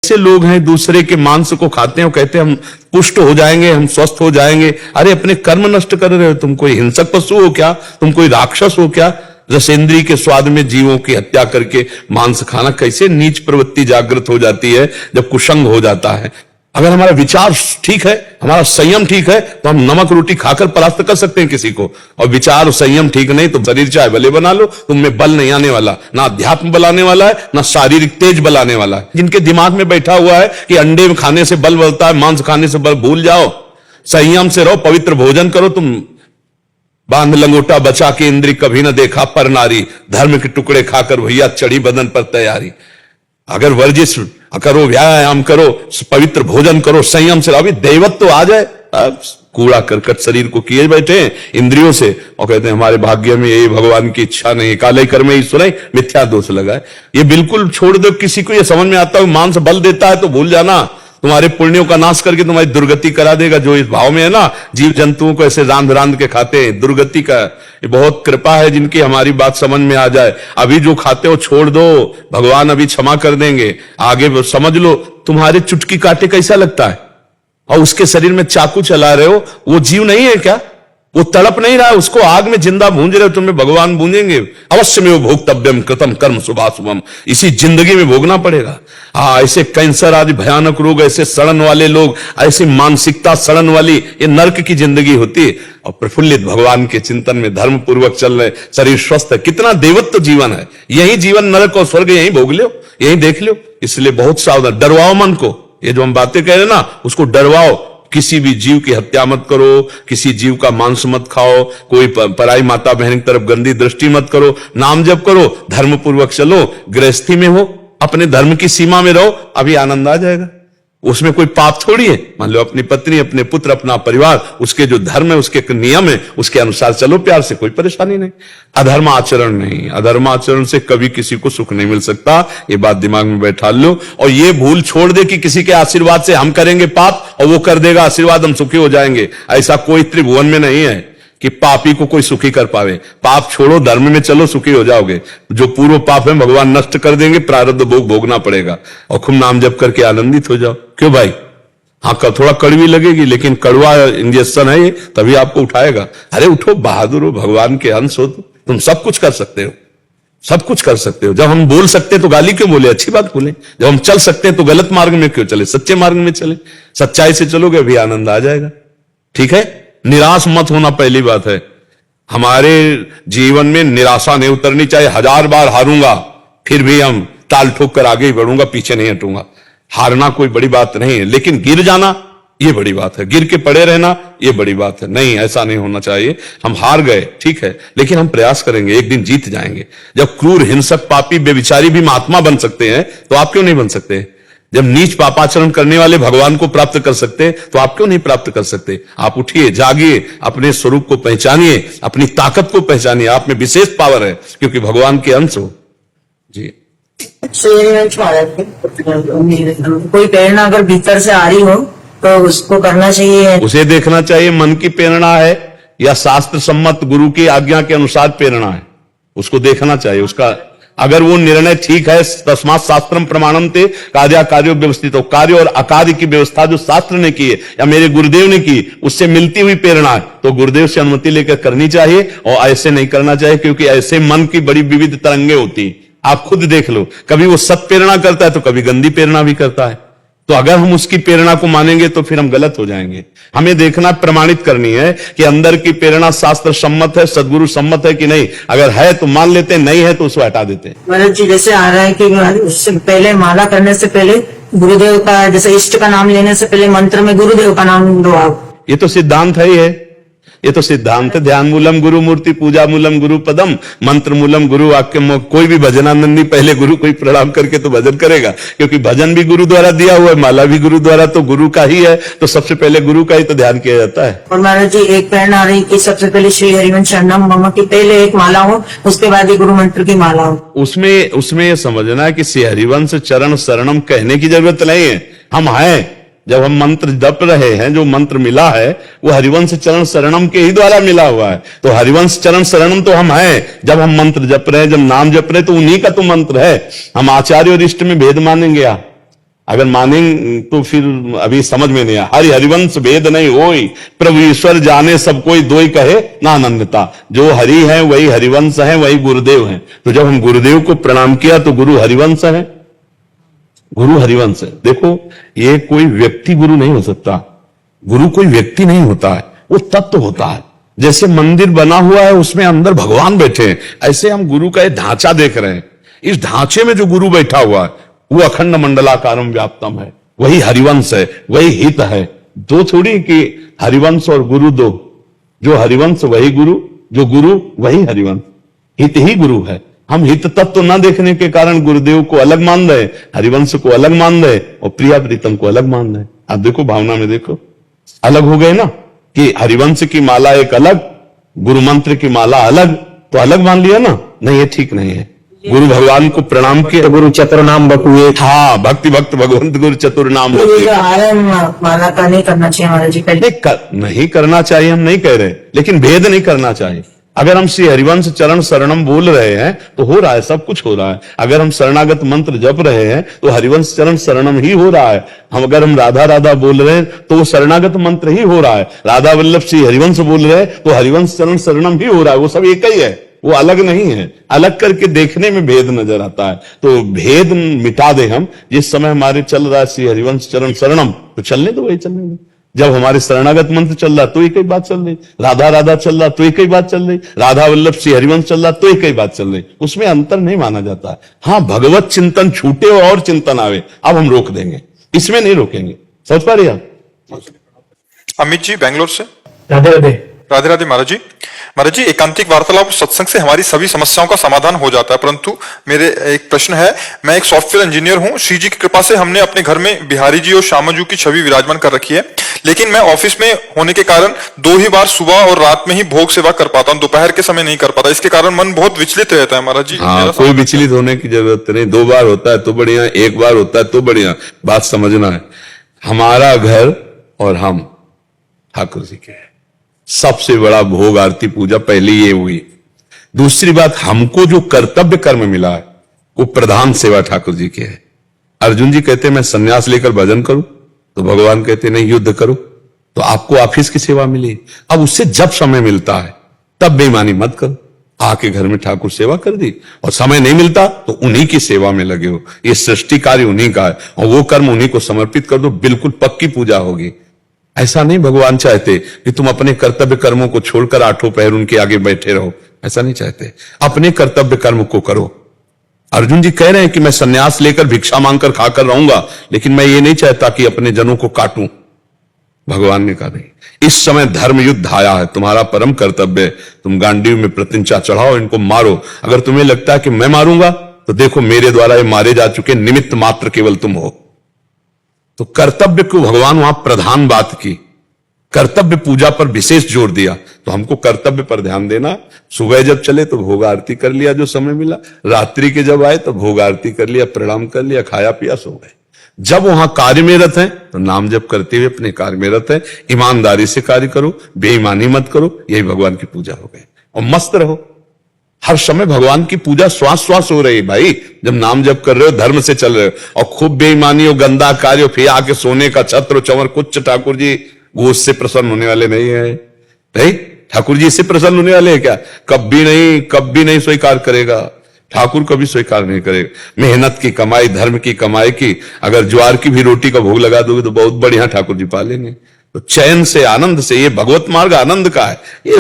ऐसे लोग हैं दूसरे के मांस को खाते हैं और कहते हैं हम पुष्ट हो जाएंगे, हम स्वस्थ हो जाएंगे। अरे अपने कर्म नष्ट कर रहे हो, तुम कोई हिंसक पशु हो क्या? तुम कोई राक्षस हो क्या? रसेंद्री के स्वाद में जीवों की हत्या करके मांस खाना, कैसे नीच प्रवृत्ति जागृत हो जाती है जब कुसंग हो जाता है। अगर हमारा विचार ठीक है, हमारा संयम ठीक है, तो हम नमक रोटी खाकर परास्त कर सकते हैं किसी को। और विचार और संयम ठीक नहीं तो शरीर चाहे भले बना लो, तुम में बल नहीं आने वाला, ना अध्यात्म बल आने वाला है, ना शारीरिक तेज बल आने वाला है। जिनके दिमाग में बैठा हुआ है कि अंडे में खाने से बल बढ़ता है, मांस खाने से बल, भूल जाओ। संयम से रहो, पवित्र भोजन करो। तुम बांध लंगोटा बचा के इंद्री कभी न देखा पर नारी, धर्म के टुकड़े खाकर भैया चढ़ी बदन पर तैयारी। अगर वर्जिश करो, व्यायाम करो, पवित्र भोजन करो, संयम से, अभी दैवत तो आ जाए। कूड़ा करकट शरीर को किए बैठे इंद्रियों से और कहते हैं हमारे भाग्य में यही भगवान की इच्छा नहीं, काले कर्म ही सुने, मिथ्या दोष लगाए। ये बिल्कुल छोड़ दो। किसी को ये समझ में आता है मांस बल देता है तो भूल जाना, तुम्हारे पुण्यों का नाश करके तुम्हारी दुर्गति करा देगा। जो इस भाव में है ना, जीव जंतुओं को ऐसे रांध रांध के खाते हैं, दुर्गति का ये बहुत कृपा है जिनकी हमारी बात समझ में आ जाए। अभी जो खाते हो छोड़ दो, भगवान अभी क्षमा कर देंगे। आगे समझ लो, तुम्हारे चुटकी काटे कैसा लगता है और उसके शरीर में चाकू चला रहे हो, वो जीव नहीं है क्या? वो तड़प नहीं रहा है, उसको आग में जिंदा भूंज रहे हो, तुम्हें भगवान भूंजेंगे। अवश्य में वो भोक्तव्यम कृतम कर्म शुभाशुभम, इसी जिंदगी में भोगना पड़ेगा। ऐसे कैंसर आदि भयानक रोग, ऐसे सड़न वाले लोग, ऐसी मानसिकता सड़न वाली, ये नर्क की जिंदगी होती है। और प्रफुल्लित भगवान के चिंतन में धर्म पूर्वक चल रहे, शरीर स्वस्थ है, कितना देवत्व जीवन है। यही जीवन नरक और स्वर्ग यही भोग लो, यही देख लो। इसलिए बहुत सावधान, डरवाओ मन को। ये जो हम बातें कह रहे ना, उसको डरवाओ। किसी भी जीव की हत्या मत करो, किसी जीव का मांस मत खाओ, कोई पराई माता बहन की तरफ गंदी दृष्टि मत करो, नाम जप करो, धर्म पूर्वक चलो, गृहस्थी में हो, अपने धर्म की सीमा में रहो, अभी आनंद आ जाएगा। उसमें कोई पाप थोड़ी है। मान लो अपनी पत्नी, अपने पुत्र, अपना परिवार, उसके जो धर्म है, उसके नियम है, उसके अनुसार चलो प्यार से, कोई परेशानी नहीं। अधर्म आचरण नहीं, अधर्म आचरण से कभी किसी को सुख नहीं मिल सकता। ये बात दिमाग में बैठा लो। और ये भूल छोड़ दे कि किसी के आशीर्वाद से हम करेंगे पाप और वो कर देगा आशीर्वाद, हम सुखी हो जाएंगे। ऐसा कोई त्रिभुवन में नहीं है कि पापी को कोई सुखी कर पावे। पाप छोड़ो, धर्म में चलो, सुखी हो जाओगे। जो पूर्व पाप है भगवान नष्ट कर देंगे, प्रारब्ध भोग भोगना पड़ेगा। और खूब नाम जप करके आनंदित हो जाओ। क्यों भाई? हाँ, थोड़ा कड़वी लगेगी, लेकिन कड़वा इंजेक्शन है ये, तभी आपको उठाएगा। अरे उठो, बहादुर हो, भगवान के अंश हो, तुम सब कुछ कर सकते हो, सब कुछ कर सकते हो। जब हम बोल सकते हैं तो गाली क्यों बोले, अच्छी बात बोले। जब हम चल सकते हैं तो गलत मार्ग में क्यों चले, सच्चे मार्ग में चले। सच्चाई से चलोगे अभी आनंद आ जाएगा। ठीक है, निराश मत होना, पहली बात है। हमारे जीवन में निराशा नहीं उतरनी चाहिए। 1000 बार हारूंगा फिर भी हम ताल ठोक कर आगे ही बढ़ूंगा, पीछे नहीं हटूंगा। हारना कोई बड़ी बात नहीं है, लेकिन गिर जाना ये बड़ी बात है। गिर के पड़े रहना ये बड़ी बात है। नहीं, ऐसा नहीं होना चाहिए। हम हार गए ठीक है, लेकिन हम प्रयास करेंगे, एक दिन जीत जाएंगे। जब क्रूर, हिंसक, पापी, बेविचारी भी महात्मा बन सकते हैं तो आप क्यों नहीं बन सकते? जब नीच पापाचरण करने वाले भगवान को प्राप्त कर सकते तो आप क्यों नहीं प्राप्त कर सकते? आप उठिए, जागिए, अपने स्वरूप को पहचानिए, अपनी ताकत को पहचानिए। आप में विशेष पावर है क्योंकि भगवान के अंश हो। जी, कोई प्रेरणा अगर भीतर से आ रही हो तो उसको करना चाहिए, उसे देखना चाहिए मन की प्रेरणा है या शास्त्र सम्मत गुरु की आज्ञा के अनुसार प्रेरणा है, उसको देखना चाहिए। उसका अगर वो निर्णय ठीक है, तस्मात् शास्त्रम प्रमाणम ते कार्य कार्यो व्यवस्थित हो, कार्य और अकार्य की व्यवस्था जो शास्त्र ने की है या मेरे गुरुदेव ने की, उससे मिलती हुई प्रेरणा है तो गुरुदेव से अनुमति लेकर करनी चाहिए। और ऐसे नहीं करना चाहिए क्योंकि ऐसे मन की बड़ी विविध तरंगे होती है। आप खुद देख लो, कभी वो सत प्रेरणा करता है तो कभी गंदी प्रेरणा भी करता है। तो अगर हम उसकी प्रेरणा को मानेंगे तो फिर हम गलत हो जाएंगे। हमें देखना, प्रमाणित करनी है कि अंदर की प्रेरणा शास्त्र सम्मत है, सदगुरु सम्मत है कि नहीं। अगर है तो मान लेते हैं, नहीं है तो उसको हटा देते हैं। महाराज जी, जैसे आ रहा है कि उससे पहले माला करने से पहले गुरुदेव का, जैसे इष्ट का नाम लेने से पहले मंत्र में गुरुदेव का नाम लो आप। ये तो सिद्धांत है ही है, ये तो सिद्धांत है। ध्यान मूलम गुरु मूर्ति, पूजा मूलम गुरु पदम, मंत्र मूलम गुरु वाक्य। कोई भी भजनानंदी पहले गुरु को ही प्रणाम करके तो भजन करेगा, क्योंकि भजन भी गुरु द्वारा दिया हुआ है, माला भी गुरु द्वारा, तो गुरु का ही है, तो सबसे पहले गुरु का ही तो ध्यान किया जाता है। और महाराज जी, एक प्रेरणा आ रही कि सबसे पहले श्री हरिवंश शरणम मम की पहले एक माला हो, उसके बाद ही गुरु मंत्र की माला हो। उसमें ये समझना है कि श्री हरिवंश चरण शरणम कहने की जरूरत नहीं है। हम हैं, जब हम मंत्र जप रहे हैं, जो मंत्र मिला है वो हरिवंश चरण शरणम के ही द्वारा मिला हुआ है। तो हरिवंश चरण शरणम तो हम हैं। जब हम मंत्र जप रहे हैं, जब नाम जप रहे हैं, तो उन्हीं का तो मंत्र है। हम आचार्य और इष्ट में भेद मानेंगे? अगर मानेंगे तो फिर अभी समझ में नहीं आया। हरि हरिवंश भेद नहीं होई, प्रभु ईश्वर जाने सब कोई दोई कहे ना अनन्यता। जो हरि है वही हरिवंश है, वही गुरुदेव है। तो जब हम गुरुदेव को प्रणाम किया तो गुरु हरिवंश है, गुरु हरिवंश है। देखो, ये कोई व्यक्ति गुरु नहीं हो सकता। गुरु कोई व्यक्ति नहीं होता है, वो तत्व होता है। जैसे मंदिर बना हुआ है, उसमें अंदर भगवान बैठे हैं, ऐसे हम गुरु का एक ढांचा देख रहे हैं। इस ढांचे में जो गुरु बैठा हुआ है वो अखंड मंडलाकारम व्याप्तम है, वही हरिवंश है, वही हित है। दो थोड़ी कि हरिवंश और गुरु दो। जो हरिवंश वही गुरु, जो गुरु वही हरिवंश। हित ही गुरु है। हम हित तत्व न देखने के कारण गुरुदेव को अलग मान रहे, हरिवंश को अलग मान रहे और प्रिया प्रीतम को अलग मान रहे। आप देखो, भावना में देखो, अलग हो गए ना कि हरिवंश की माला एक अलग, गुरु मंत्र की माला अलग, तो अलग मान लिया ना। नहीं, ये ठीक नहीं है। गुरु भगवान को प्रणाम किया, गुरु चतुर नाम बटुए। हाँ, भक्ति भक्त भगवंत गुरु चतुर नाम तो ये बटुए। जो आलम माला का नहीं करना चाहिए महाराज जी पहले। नहीं करना चाहिए, हम नहीं कह रहे, लेकिन भेद नहीं करना चाहिए। अगर हम श्री हरिवंश चरण शरणम बोल रहे हैं तो हो रहा है, सब कुछ हो रहा है। अगर हम शरणागत मंत्र जप रहे हैं तो हरिवंश चरण शरणम ही हो रहा है। अगर हम राधा राधा बोल रहे हैं तो वो शरणागत मंत्र ही हो रहा है। राधा वल्लभ श्री हरिवंश बोल रहे हैं तो हरिवंश चरण शरणम ही हो रहा है। वो सब एक ही है, वो अलग नहीं है। अलग करके देखने में भेद नजर आता है, तो भेद मिटा दे हम। जिस समय हमारे चल रहा है श्री हरिवंश चरण शरणम, तो चलने दो, वही चलने दो। जब हमारे शरणागत मंत्र चल रहा तो एक ही बात चल रही, राधा राधा चल रहा तो एक ही बात चल रही, राधा वल्लभ श्री हरिवंश चल रहा तो एक ही बात चल रही। उसमें अंतर नहीं माना जाता है। हाँ, भगवत चिंतन छूटे और चिंतन आवे, अब हम रोक देंगे, इसमें नहीं रोकेंगे। समझ पा रही आप? अमित जी बेंगलोर से। राधे राधे। राधे राधे महाराज जी। महाराज जी, एकांतिक वार्तालाप सत्संग से हमारी सभी समस्याओं का समाधान हो जाता है, परंतु मेरे एक प्रश्न है। मैं एक सॉफ्टवेयर इंजीनियर हूं। श्री जी की कृपा से हमने अपने घर में बिहारी जी और श्यामा जी की छवि विराजमान कर रखी है, लेकिन मैं ऑफिस में होने के कारण 2 ही बार सुबह और रात में ही भोग सेवा कर पाता हूं, दोपहर के समय नहीं कर पाता। इसके कारण मन बहुत विचलित रहता है महाराज जी। हाँ, कोई विचलित होने की जरूरत नहीं। 2 बार होता है तो बढ़िया, 1 बार होता है तो बढ़िया। बात समझना है, हमारा घर और हम ठाकुर जी के हैं। सबसे बड़ा भोग आरती पूजा पहले ये हुई। दूसरी बात, हमको जो कर्तव्य कर्म मिला है वो प्रधान सेवा ठाकुर जी की है। अर्जुन जी कहते मैं सन्यास लेकर भजन करूं, तो भगवान कहते नहीं, युद्ध करो। तो आपको ऑफिस की सेवा मिली। अब उससे जब समय मिलता है तब बेईमानी मत करो। आके घर में ठाकुर सेवा कर दी, और समय नहीं मिलता तो उन्हीं की सेवा में लगे हो। ये सृष्टि कार्य उन्हीं का है और वो कर्म उन्हीं को समर्पित कर दो, बिल्कुल पक्की पूजा होगी। ऐसा नहीं भगवान चाहते कि तुम अपने कर्तव्य कर्मों को छोड़कर 8 पहर उनके आगे बैठे रहो। ऐसा नहीं चाहते। अपने कर्तव्य कर्म को करो। अर्जुन जी कह रहे हैं कि मैं सन्यास लेकर भिक्षा मांगकर खाकर रहूंगा, लेकिन मैं ये नहीं चाहता कि अपने जनों को काटूं। भगवान ने कहा नहीं, इस समय धर्म युद्ध आया है, तुम्हारा परम कर्तव्य है, तुम गांडीव में प्रतिंचा चढ़ाओ, इनको मारो। अगर तुम्हें लगता है कि मैं मारूंगा तो देखो, मेरे द्वारा ये मारे जा चुके, निमित्त मात्र केवल तुम हो। तो कर्तव्य को भगवान वहां प्रधान बात की, कर्तव्य पूजा पर विशेष जोर दिया। तो हमको कर्तव्य पर ध्यान देना। सुबह जब चले तो भोग आरती कर लिया जो समय मिला, रात्रि के जब आए तो भोग आरती कर लिया, प्रणाम कर लिया, खाया पिया, सो गए। जब वहां कार्य में रत हैं तो नाम जप करते हुए अपने कार्य में रत हैं। ईमानदारी से कार्य करो, बेईमानी मत करो, यही भगवान की पूजा हो गई। और मस्त रहो, हर समय भगवान की पूजा श्वास श्वास हो रही है भाई। जब नाम जप कर रहे हो, धर्म से चल रहे हो, और खूब बेईमानी हो, गंदा कार्य हो, फिर आके सोने का छत्र चंवर कुछ ठाकुर जी वो उससे प्रसन्न होने वाले नहीं है भाई। ठाकुर जी इससे प्रसन्न होने वाले हैं क्या? कभी नहीं स्वीकार करेगा ठाकुर, कभी स्वीकार नहीं करेगा। मेहनत की कमाई, धर्म की कमाई की, अगर ज्वार की भी रोटी का भोग लगा दोगे तो बहुत बढ़िया ठाकुर जी पा लेंगे। तो चैन से, आनंद से, ये भगवत मार्ग आनंद का है। ये